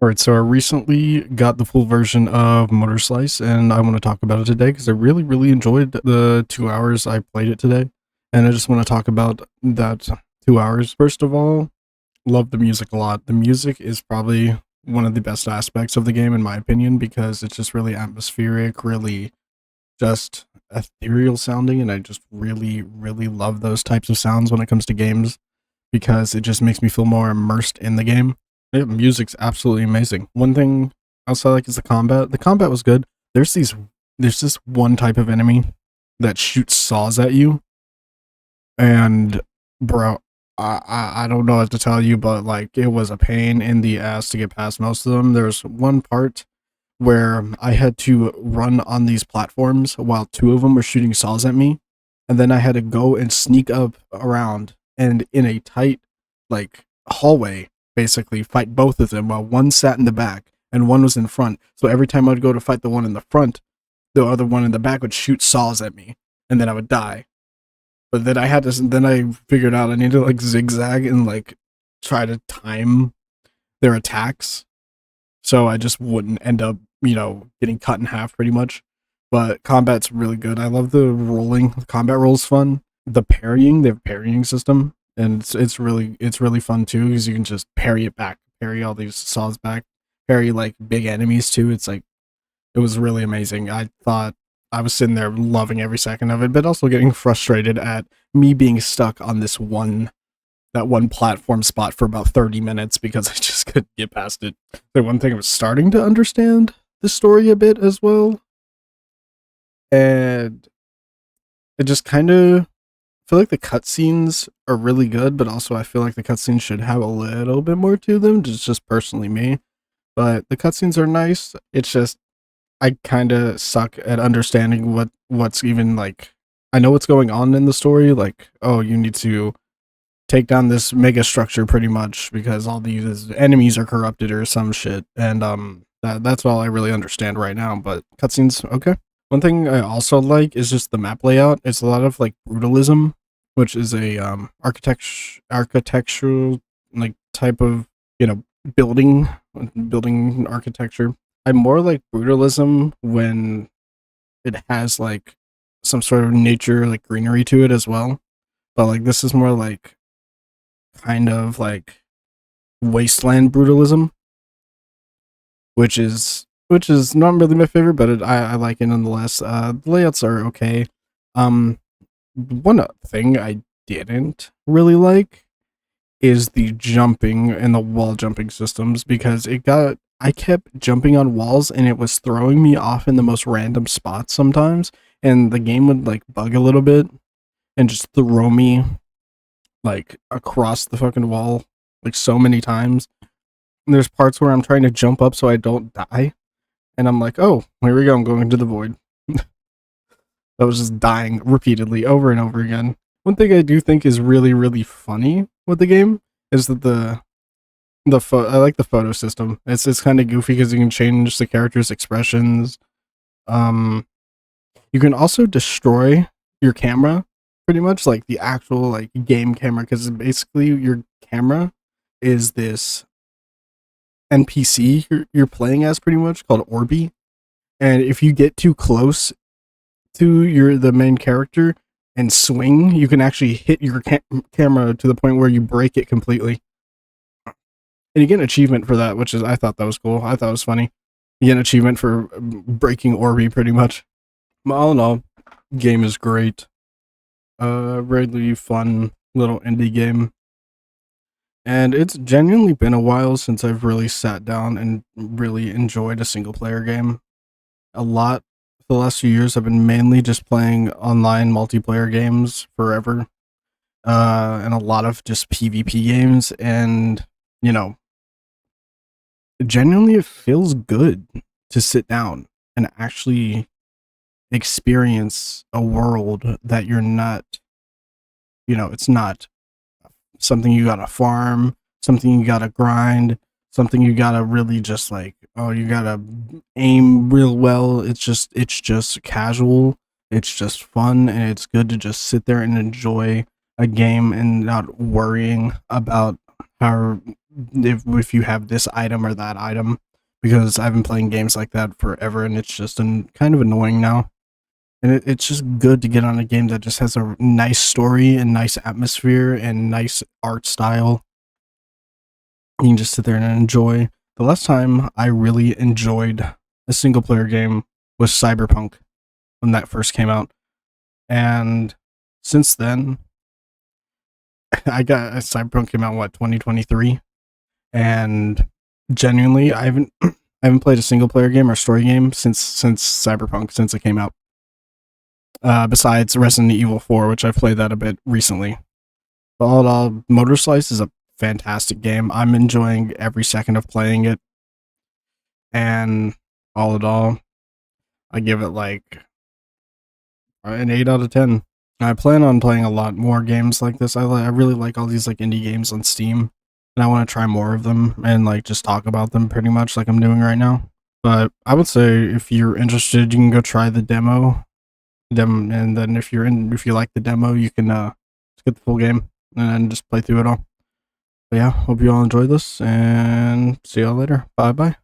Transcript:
Alright, so I recently got the full version of MOTORSLICE, and I want to talk about it today because I really, really enjoyed the 2 hours I played it today. And I just want to talk about that 2 hours. First of all, love the music a lot. The music is probably one of the best aspects of the game, in my opinion, because it's just really atmospheric, really just ethereal sounding, and I just really, really love those types of sounds when it comes to games because it just makes me feel more immersed in the game. Yeah, music's absolutely amazing. One thing else I like is the combat. The combat was good. There's this one type of enemy that shoots saws at you, and bro, I don't know what to tell you, but like it was a pain in the ass to get past most of them. There's one part where I had to run on these platforms while two of them were shooting saws at me, and then I had to go and sneak up around and in a tight like hallway basically fight both of them while one sat in the back and one was in front. So every time I'd go to fight the one in the front, the other one in the back would shoot saws at me and then I would die. But then I figured out I need to like zigzag and like try to time their attacks so I just wouldn't end up, getting cut in half pretty much. But combat's really good. I love the rolling. The combat roll's fun. The parrying, they have a parrying system, and it's really fun too because you can just parry it back, parry all these saws back, parry like big enemies too. It's like it was really amazing. I thought I was sitting there loving every second of it, but also getting frustrated at me being stuck on that one platform spot for about 30 minutes because I just couldn't get past it. The one thing I was starting to understand the story a bit as well, and it just kind of feel like the cutscenes are really good, but also I feel like the cutscenes should have a little bit more to them. Just personally me, but the cutscenes are nice. It's just I kind of suck at understanding what's even like. I know what's going on in the story, like oh, you need to take down this mega structure pretty much because all these enemies are corrupted or some shit, and that's all I really understand right now. But cutscenes, okay. One thing I also like is just the map layout. It's a lot of like brutalism, which is a architectural like type of building building architecture. I more like brutalism when it has like some sort of nature like greenery to it as well. But like this is more like kind of like wasteland brutalism, which is not really my favorite, but I like it nonetheless. The layouts are okay. Um, one thing I didn't really like is the jumping and the wall jumping systems because I kept jumping on walls and it was throwing me off in the most random spots sometimes, and the game would like bug a little bit and just throw me like across the fucking wall like so many times. And there's parts where I'm trying to jump up so I don't die, and I'm like, oh, here we go, I'm going into the void. I was just dying repeatedly over and over again. One thing I do think is really, really funny with the game is that I like the photo system. It's kind of goofy because you can change the characters' expressions. Um, you can also destroy your camera, pretty much like the actual like game camera, because basically your camera is this NPC you're playing as, pretty much called Orby, and if you get too close to the main character and swing, you can actually hit your camera to the point where you break it completely. And you get an achievement for that, which is I thought that was cool. I thought it was funny. You get an achievement for breaking Orby, pretty much. But all in all, game is great. Really fun little indie game. And it's genuinely been a while since I've really sat down and really enjoyed a single player game. A lot the last few years I've been mainly just playing online multiplayer games forever. And a lot of just PvP games, and you know, genuinely it feels good to sit down and actually experience a world that you're not, it's not something you gotta farm, something you gotta grind, something you gotta really just like, oh, you gotta aim real well. It's just casual. It's just fun, and it's good to just sit there and enjoy a game and not worrying about how if you have this item or that item, because I've been playing games like that forever, and it's just kind of annoying now. And it's just good to get on a game that just has a nice story and nice atmosphere and nice art style. You can just sit there and enjoy. The last time I really enjoyed a single player game was Cyberpunk when that first came out. And since then, I got Cyberpunk came out what 2023, and genuinely I haven't played a single player game or story game since Cyberpunk since it came out. Besides Resident Evil 4, which I've played that a bit recently. But all in all, MotorSlice is a fantastic game. I'm enjoying every second of playing it, and all in all, I give it like an 8 out of 10. I plan on playing a lot more games like this. I really like all these like indie games on Steam, and I want to try more of them and like just talk about them pretty much like I'm doing right now. But I would say if you're interested, you can go try the demo. And then if you like the demo, you can just get the full game and just play through it all. But yeah, hope you all enjoyed this, and see y'all later. Bye bye.